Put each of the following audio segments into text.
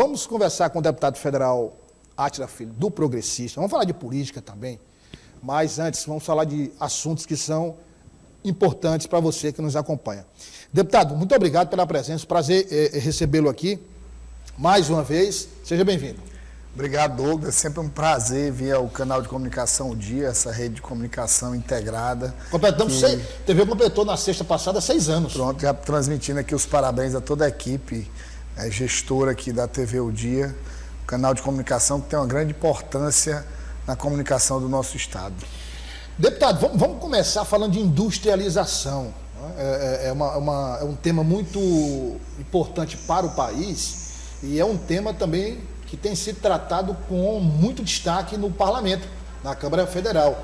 vamos conversar com o deputado federal Átila Filho, do Progressista. Vamos falar de política também, mas antes vamos falar de assuntos que são importantes para você que nos acompanha. Deputado, muito obrigado pela presença, prazer recebê-lo aqui mais uma vez. Seja bem-vindo. Obrigado, Douglas. É sempre um prazer vir ao canal de comunicação O Dia, essa rede de comunicação integrada. Completamos TV completou na sexta passada 6 anos. Pronto, já transmitindo aqui os parabéns a toda a equipe gestora aqui da TV O Dia, um canal de comunicação que tem uma grande importância na comunicação do nosso estado. Deputado, vamos começar falando de industrialização. É um tema muito importante para o país e é um tema também que tem sido tratado com muito destaque no Parlamento, na Câmara Federal.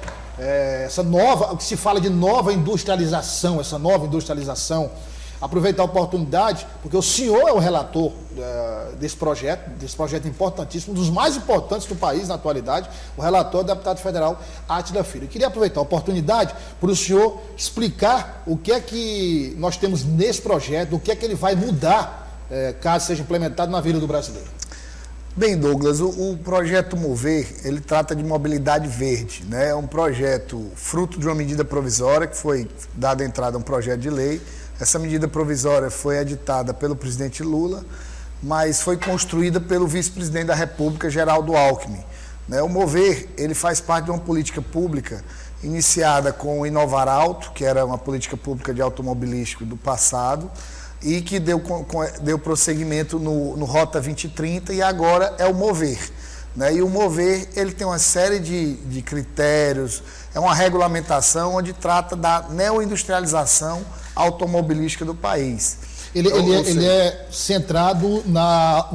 O que se fala de nova industrialização, aproveitar a oportunidade, porque o senhor é o relator desse projeto importantíssimo, um dos mais importantes do país na atualidade, o relator, o deputado federal Átila Filho. Eu queria aproveitar a oportunidade para o senhor explicar o que é que nós temos nesse projeto, o que é que ele vai mudar, caso seja implementado na vida do brasileiro. Bem, Douglas, o projeto Mover, ele trata de mobilidade verde, né? É um projeto fruto de uma medida provisória que foi dada entrada a um projeto de lei. Essa medida provisória foi editada pelo presidente Lula, mas foi construída pelo vice-presidente da República, Geraldo Alckmin, né? O Mover, ele faz parte de uma política pública iniciada com o Inovar Auto, que era uma política pública de automobilístico do passado, e que deu prosseguimento no Rota 2030 e agora é o Mover, né? E o Mover, ele tem uma série de critérios, é uma regulamentação onde trata da neoindustrialização automobilística do país. Ele é centrado na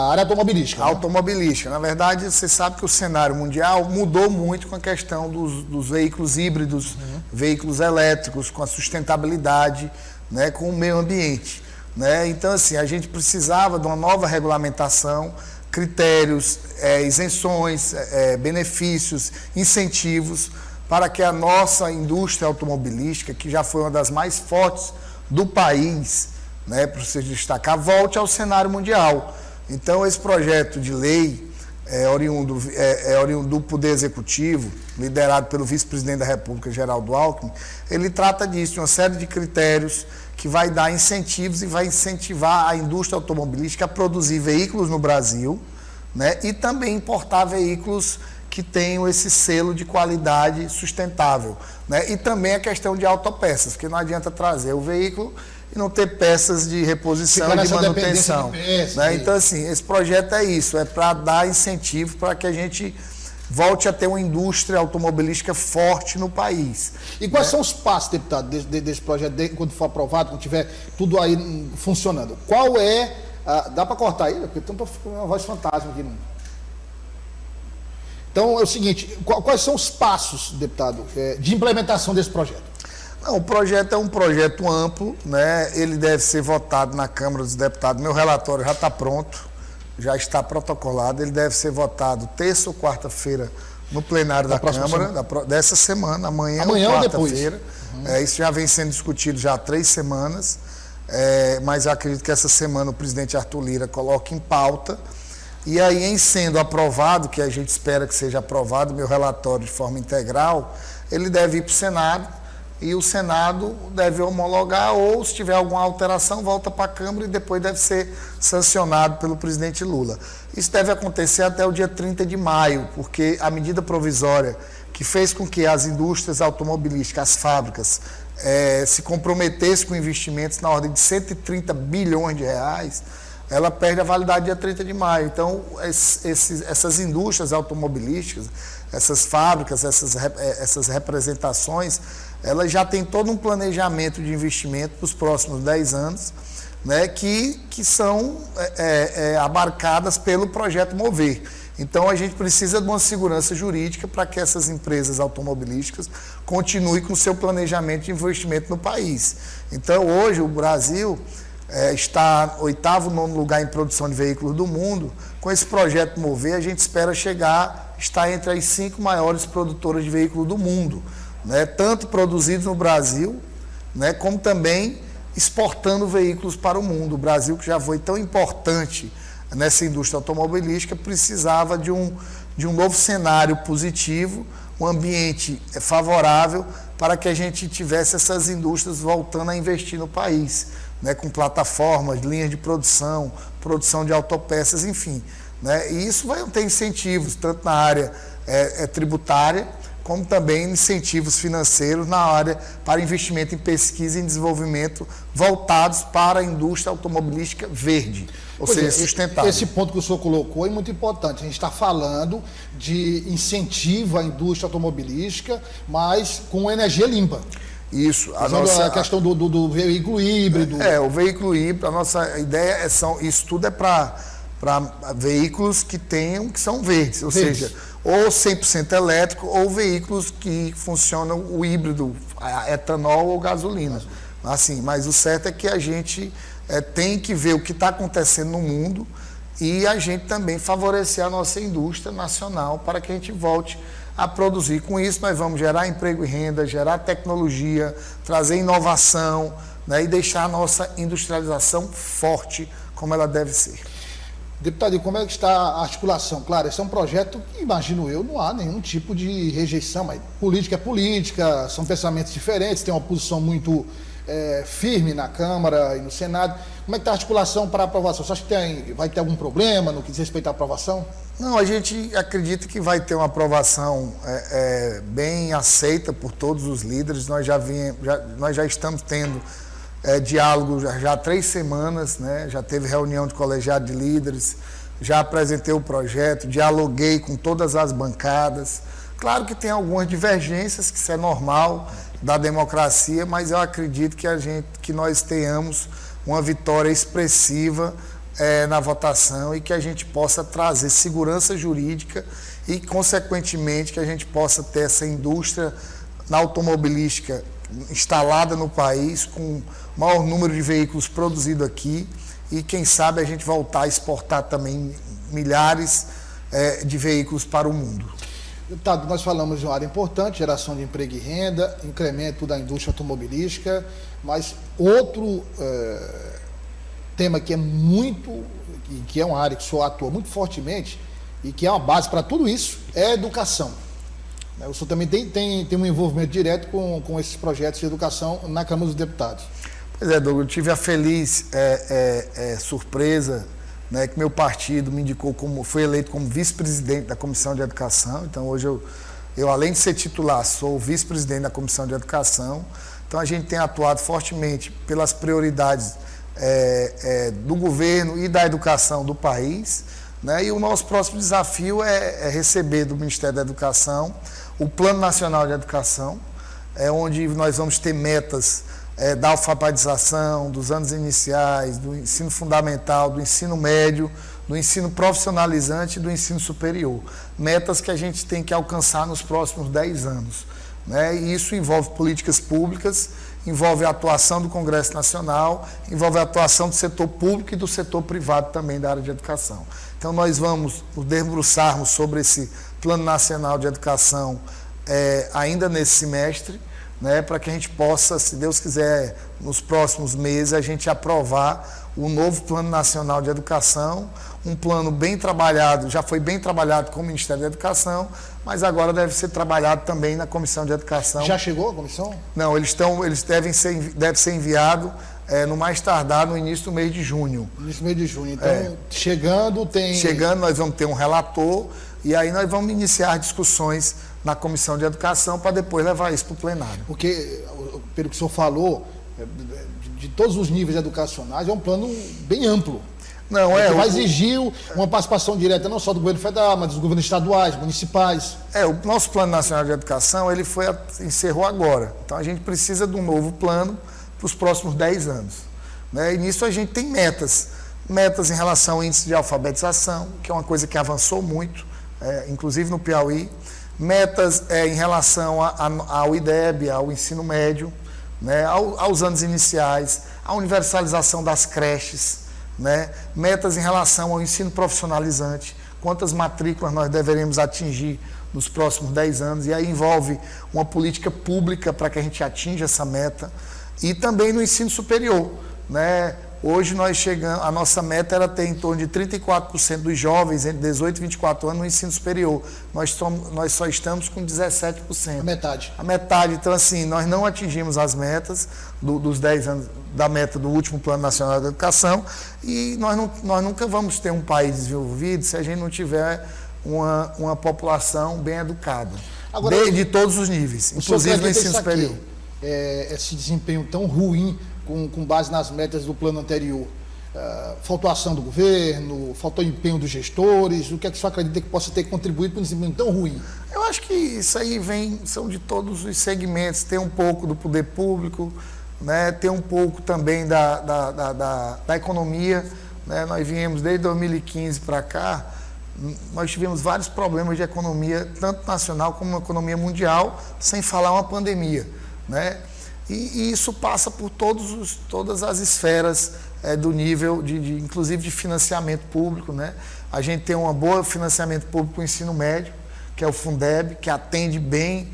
área automobilística. Né? Automobilística. Na verdade, você sabe que o cenário mundial mudou muito com a questão dos veículos híbridos, veículos elétricos, com a sustentabilidade, né, com o meio ambiente, né? Então, assim, a gente precisava de uma nova regulamentação, critérios, isenções, benefícios, incentivos para que a nossa indústria automobilística, que já foi uma das mais fortes do país, né, para se destacar, volte ao cenário mundial. Então, esse projeto de lei oriundo do Poder Executivo, liderado pelo vice-presidente da República, Geraldo Alckmin, ele trata disso, de uma série de critérios que vai dar incentivos e vai incentivar a indústria automobilística a produzir veículos no Brasil, né, e também importar veículos que tenham esse selo de qualidade sustentável, né, e também a questão de autopeças, porque não adianta trazer o veículo e não ter peças de reposição e de manutenção. Né? Então, assim, esse projeto é isso, é para dar incentivo para que a gente volte a ter uma indústria automobilística forte no país. E quais são os passos, deputado, desse projeto, quando for aprovado, quando tiver tudo aí funcionando? Qual é... dá para cortar aí? Porque tem uma voz fantasma aqui. Então, é o seguinte, quais são os passos, deputado, de implementação desse projeto? Não, o projeto é um projeto amplo, né? Ele deve ser votado na Câmara dos Deputados. Meu relatório já está pronto, já está protocolado. Ele deve ser votado terça ou quarta-feira no plenário da Câmara, dessa semana, amanhã ou quarta-feira. Isso já vem sendo discutido já há 3 semanas, mas eu acredito que essa semana o presidente Arthur Lira coloque em pauta. E aí, em sendo aprovado, que a gente espera que seja aprovado, meu relatório de forma integral, ele deve ir para o Senado. E o Senado deve homologar ou, se tiver alguma alteração, volta para a Câmara e depois deve ser sancionado pelo presidente Lula. Isso deve acontecer até o dia 30 de maio, porque a medida provisória que fez com que as indústrias automobilísticas, as fábricas, se comprometessem com investimentos na ordem de 130 bilhões de reais, ela perde a validade dia 30 de maio. Então, essas indústrias automobilísticas, essas fábricas, essas representações, elas já têm todo um planejamento de investimento para os próximos 10 anos, né, que são abarcadas pelo projeto Mover. Então, a gente precisa de uma segurança jurídica para que essas empresas automobilísticas continuem com o seu planejamento de investimento no país. Então, hoje, o Brasil está 8º, 9º lugar em produção de veículos do mundo. Com esse projeto Mover, a gente espera estar entre as 5 maiores produtoras de veículos do mundo, né? Tanto produzidos no Brasil, né, como também exportando veículos para o mundo. O Brasil, que já foi tão importante nessa indústria automobilística precisava de um novo cenário positivo, um ambiente favorável para que a gente tivesse essas indústrias voltando a investir no país, né, com plataformas, linhas de produção, produção de autopeças, enfim. Né, e isso vai ter incentivos, tanto na área tributária, como também incentivos financeiros na área para investimento em pesquisa e em desenvolvimento voltados para a indústria automobilística verde, ou seja, sustentável. Esse ponto que o senhor colocou é muito importante. A gente está falando de incentivo à indústria automobilística, mas com energia limpa. Isso. A questão do veículo híbrido. O veículo híbrido, a nossa ideia isso tudo é para veículos que são verdes, ou seja, ou 100% elétrico, ou veículos que funcionam o híbrido, etanol ou gasolina. Assim, mas o certo é que a gente tem que ver o que está acontecendo no mundo e a gente também favorecer a nossa indústria nacional para que a gente volte a produzir. Com isso, nós vamos gerar emprego e renda, gerar tecnologia, trazer inovação, né, e deixar a nossa industrialização forte como ela deve ser. Deputado, e como é que está a articulação? Claro, esse é um projeto que, imagino eu, não há nenhum tipo de rejeição, mas política é política, são pensamentos diferentes, tem uma posição muito firme na Câmara e no Senado. Como é que está a articulação para a aprovação? Você acha que vai ter algum problema no que diz respeito à aprovação? Não, a gente acredita que vai ter uma aprovação bem aceita por todos os líderes. Nós já estamos tendo diálogo já há 3 semanas, né? Já teve reunião de colegiado de líderes, já apresentei o projeto, dialoguei com todas as bancadas. Claro que tem algumas divergências, que isso é normal da democracia, mas eu acredito que nós tenhamos uma vitória expressiva na votação e que a gente possa trazer segurança jurídica e, consequentemente, que a gente possa ter essa indústria na automobilística instalada no país, com maior número de veículos produzidos aqui e, quem sabe, a gente voltar a exportar também milhares de veículos para o mundo. Deputado, nós falamos de uma área importante, geração de emprego e renda, incremento da indústria automobilística, mas outro tema que é que é uma área que o senhor atua muito fortemente e que é uma base para tudo isso, é a educação. O senhor também tem um envolvimento direto com esses projetos de educação na Câmara dos Deputados. Pois é, Douglas, eu tive a feliz surpresa, né, que meu partido me indicou fui eleito como vice-presidente da Comissão de Educação. Então, hoje eu além de ser titular, sou vice-presidente da Comissão de Educação. Então, a gente tem atuado fortemente pelas prioridades do governo e da educação do país, né? E o nosso próximo desafio é receber do Ministério da Educação o Plano Nacional de Educação, onde nós vamos ter metas da alfabetização, dos anos iniciais, do ensino fundamental, do ensino médio, do ensino profissionalizante e do ensino superior. Metas que a gente tem que alcançar nos próximos 10 anos. Né? E isso envolve políticas públicas, envolve a atuação do Congresso Nacional, envolve a atuação do setor público e do setor privado também da área de educação. Então, nós vamos nos debruçarmos sobre esse Plano Nacional de Educação ainda nesse semestre, né, para que a gente possa, se Deus quiser, nos próximos meses, a gente aprovar o novo Plano Nacional de Educação, um plano bem trabalhado, já foi bem trabalhado com o Ministério da Educação, mas agora deve ser trabalhado também na Comissão de Educação. Já chegou a comissão? Não, deve ser enviado no mais tardar no início do mês de junho. Início do mês de junho. Então, chegando, nós vamos ter um relator e aí nós vamos iniciar discussões na Comissão de Educação para depois levar isso para o plenário. Porque, pelo que o senhor falou, de todos os níveis educacionais, é um plano bem amplo. Não, que vai exigir uma participação direta não só do governo federal, mas dos governos estaduais, municipais. O nosso Plano Nacional de Educação, ele encerrou agora. Então, a gente precisa de um novo plano para os próximos 10 anos. Né? E nisso a gente tem metas. Metas em relação ao índice de alfabetização, que é uma coisa que avançou muito, inclusive no Piauí. Metas em relação ao IDEB, ao ensino médio, né? aos anos iniciais, à universalização das creches, né? Metas em relação ao ensino profissionalizante, quantas matrículas nós deveremos atingir nos próximos 10 anos, e aí envolve uma política pública para que a gente atinja essa meta, e também no ensino superior, né? Hoje nós chegamos, a nossa meta era ter em torno de 34% dos jovens entre 18 e 24 anos no ensino superior. Nós só estamos com 17%. A metade. A metade. Então, assim, nós não atingimos as metas dos 10 anos, da meta do último Plano Nacional de Educação, e nós nunca vamos ter um país desenvolvido se a gente não tiver uma população bem educada. Agora, de todos os níveis, inclusive no ensino superior. Esse desempenho tão ruim com base nas metas do plano anterior, faltou ação do governo, faltou empenho dos gestores, o que é que o senhor acredita que possa ter contribuído para um desempenho tão ruim? Eu acho que isso aí são de todos os segmentos, tem um pouco do poder público, né, tem um pouco também da economia, né, nós viemos desde 2015 para cá, nós tivemos vários problemas de economia, tanto nacional como economia mundial, sem falar uma pandemia, né? E isso passa por todas as esferas do nível, inclusive de financiamento público, né? A gente tem um bom financiamento público para o ensino médio, que é o Fundeb, que atende bem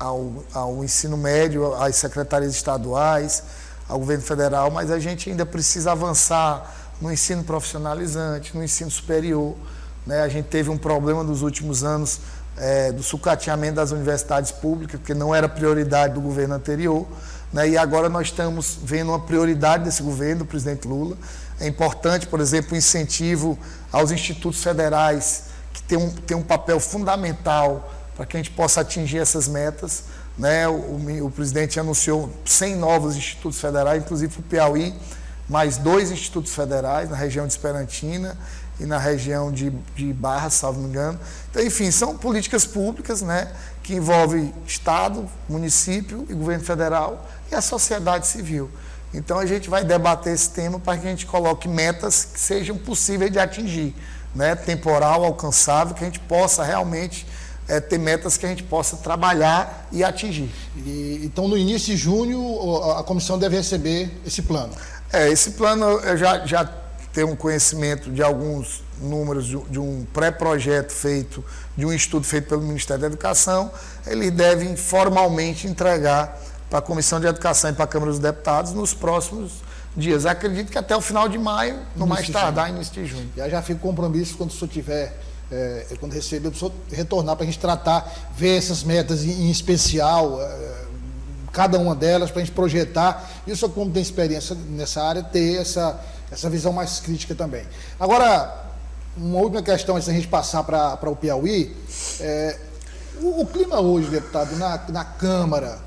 ao ensino médio, às secretarias estaduais, ao governo federal, mas a gente ainda precisa avançar no ensino profissionalizante, no ensino superior, né? A gente teve um problema nos últimos anos do sucateamento das universidades públicas, que não era prioridade do governo anterior, né? E agora nós estamos vendo uma prioridade desse governo, do presidente Lula. É importante, por exemplo, o incentivo aos institutos federais, que tem um papel fundamental para que a gente possa atingir essas metas, né? O presidente anunciou 100 novos institutos federais, inclusive para o Piauí, mais 2 institutos federais na região de Esperantina e na região de Barra, salvo me engano. Então, enfim, são políticas públicas, né, que envolvem Estado, município e governo federal e a sociedade civil. Então, a gente vai debater esse tema para que a gente coloque metas que sejam possíveis de atingir, né, temporal, alcançável, que a gente possa realmente ter metas que a gente possa trabalhar e atingir. Então, no início de junho, a comissão deve receber esse plano? Esse plano eu já tenho um conhecimento de alguns números de um pré-projeto feito, de um estudo feito pelo Ministério da Educação. Eles devem formalmente entregar para a Comissão de Educação e para a Câmara dos Deputados nos próximos dias. Acredito que até o final de maio, no mais tardar, início de junho. Já fica o compromisso quando o senhor tiver, quando receber, o senhor retornar para a gente tratar, ver essas metas em especial, cada uma delas, para a gente projetar. E o senhor, como tem experiência nessa área, ter essa visão mais crítica também. Agora, uma última questão antes da gente passar para o Piauí. O clima hoje, deputado, na Câmara,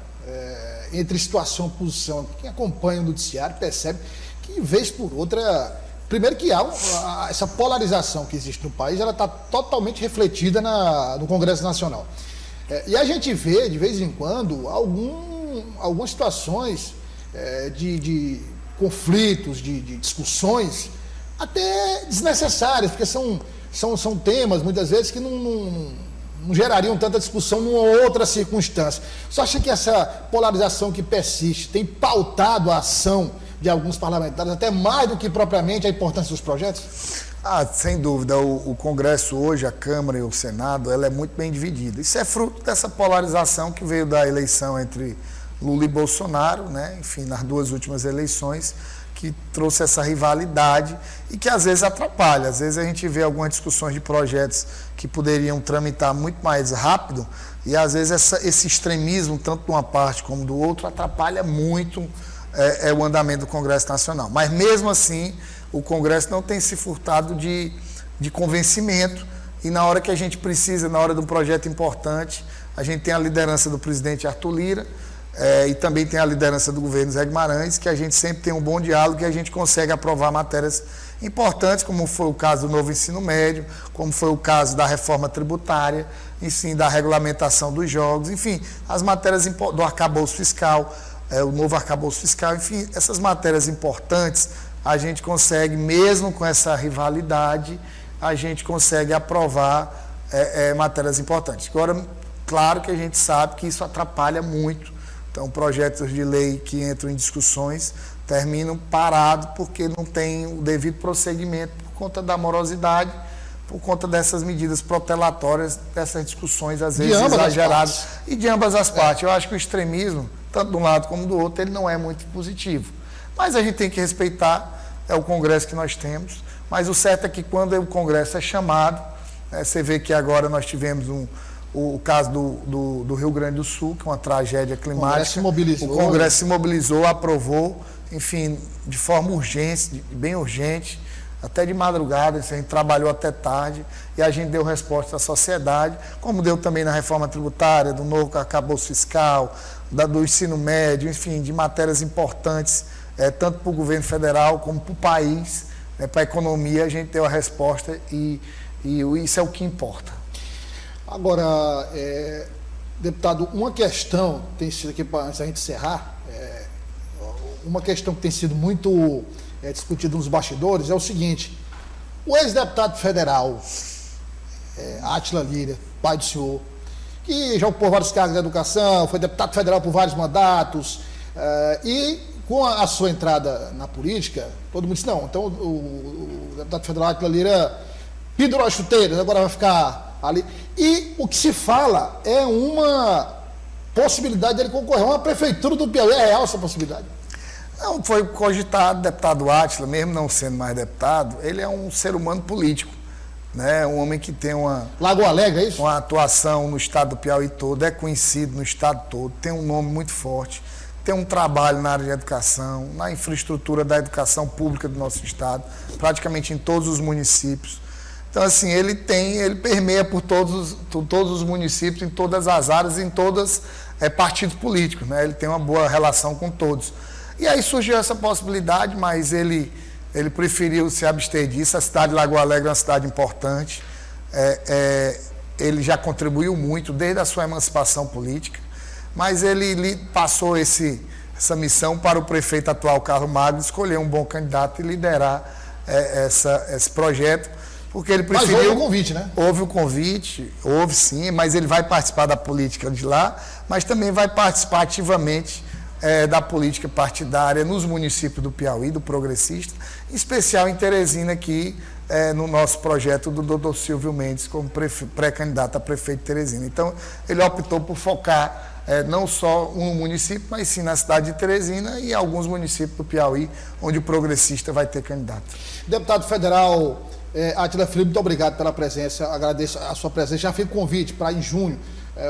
entre situação e oposição, quem acompanha o noticiário percebe que, vez por outra, primeiro que há essa polarização que existe no país, ela está totalmente refletida no Congresso Nacional. E a gente vê, de vez em quando, algumas situações de conflitos, de discussões até desnecessárias, porque são temas, muitas vezes, que não gerariam tanta discussão numa outra circunstância. Você acha que essa polarização que persiste tem pautado a ação de alguns parlamentares, até mais do que propriamente a importância dos projetos? Sem dúvida. O Congresso hoje, a Câmara e o Senado, ela é muito bem dividida. Isso é fruto dessa polarização que veio da eleição entre Lula e Bolsonaro, né? Enfim, nas 2 últimas eleições, que trouxe essa rivalidade e que às vezes atrapalha. Às vezes a gente vê algumas discussões de projetos que poderiam tramitar muito mais rápido e às vezes esse extremismo, tanto de uma parte como do outro, atrapalha muito o andamento do Congresso Nacional. Mas mesmo assim, o Congresso não tem se furtado de convencimento e na hora que a gente precisa, na hora de um projeto importante, a gente tem a liderança do presidente Arthur Lira, e também tem a liderança do governo Zé Guimarães, que a gente sempre tem um bom diálogo e a gente consegue aprovar matérias importantes, como foi o caso do novo ensino médio, como foi o caso da reforma tributária, enfim, da regulamentação dos jogos, enfim, as matérias do arcabouço fiscal, o novo arcabouço fiscal, enfim, essas matérias importantes, a gente consegue, mesmo com essa rivalidade, a gente consegue aprovar matérias importantes. Agora, claro que a gente sabe que isso atrapalha muito. Então, projetos de lei que entram em discussões terminam parados porque não tem o devido prosseguimento por conta da morosidade, por conta dessas medidas protelatórias, dessas discussões às vezes exageradas e de ambas as partes. Eu acho que o extremismo, tanto de um lado como do outro, ele não é muito positivo. Mas a gente tem que respeitar o Congresso que nós temos. Mas o certo é que quando o Congresso é chamado, você vê que agora nós tivemos o caso do Rio Grande do Sul, que é uma tragédia climática. O Congresso se mobilizou, aprovou, enfim, de forma urgente, bem urgente, até de madrugada, a gente trabalhou até tarde e a gente deu resposta à sociedade, como deu também na reforma tributária, do novo arcabouço fiscal, do ensino médio, enfim, de matérias importantes, tanto para o governo federal como para o país, para a economia, a gente deu a resposta e isso é o que importa. Agora, deputado, uma questão tem sido aqui, antes da gente encerrar, uma questão que tem sido muito discutida nos bastidores é o seguinte: o ex-deputado federal, Átila Lira, pai do senhor, que já ocupou vários cargos da educação, foi deputado federal por vários mandatos, e com a sua entrada na política, todo mundo disse, não, então o deputado federal Átila Lira pendurou as chuteiras, agora vai ficar ali. E o que se fala é uma possibilidade dele concorrer a uma prefeitura do Piauí. É real essa possibilidade? Não, foi cogitado, deputado Átila, mesmo não sendo mais deputado, ele é um ser humano político, né? Um homem que tem Lagoa Alegre, é isso? Uma atuação no estado do Piauí todo, é conhecido no estado todo, tem um nome muito forte, tem um trabalho na área de educação, na infraestrutura da educação pública do nosso estado, praticamente em todos os municípios. Então, assim, ele permeia por todos os municípios, em todas as áreas, em todos partidos políticos, né? Ele tem uma boa relação com todos. E aí surgiu essa possibilidade, mas ele preferiu se abster disso. A cidade de Lagoa Alegre é uma cidade importante, ele já contribuiu muito desde a sua emancipação política, mas ele passou essa missão para o prefeito atual, Carlos Magno, escolher um bom candidato e liderar esse projeto, porque ele preferiu... Mas houve o convite, né? Houve o convite, houve sim, mas ele vai participar da política de lá, mas também vai participar ativamente da política partidária nos municípios do Piauí, do Progressista, em especial em Teresina, aqui no nosso projeto do Dr. Silvio Mendes, como pré-candidato a prefeito de Teresina. Então, ele optou por focar não só um município, mas sim na cidade de Teresina e alguns municípios do Piauí, onde o Progressista vai ter candidato. Deputado federal Átila Filho, muito obrigado pela presença, agradeço a sua presença. Já fica o convite para em junho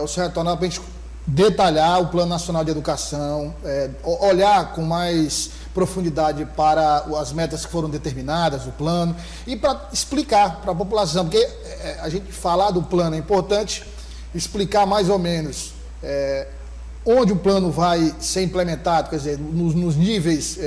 o senhor retornar para a gente detalhar o Plano Nacional de Educação, olhar com mais profundidade para as metas que foram determinadas, o plano, e para explicar para a população, porque a gente falar do plano é importante, explicar mais ou menos onde o plano vai ser implementado, quer dizer, nos níveis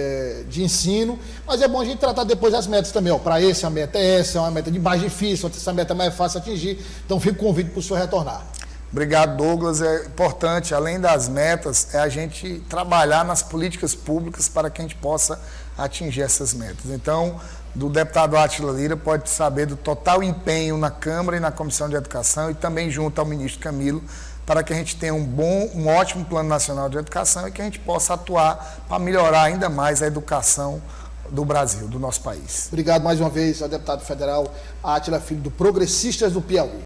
de ensino, mas é bom a gente tratar depois as metas também. Para esse a meta é essa, é uma meta de mais difícil, essa meta é mais fácil de atingir, então fica o convite para o senhor retornar. Obrigado, Douglas. É importante, além das metas, a gente trabalhar nas políticas públicas para que a gente possa atingir essas metas. Então, do deputado Átila Lira pode saber do total empenho na Câmara e na Comissão de Educação e também junto ao ministro Camilo, para que a gente tenha um ótimo Plano Nacional de Educação e que a gente possa atuar para melhorar ainda mais a educação do Brasil, do nosso país. Obrigado mais uma vez ao deputado federal Átila Filho, do Progressistas do Piauí.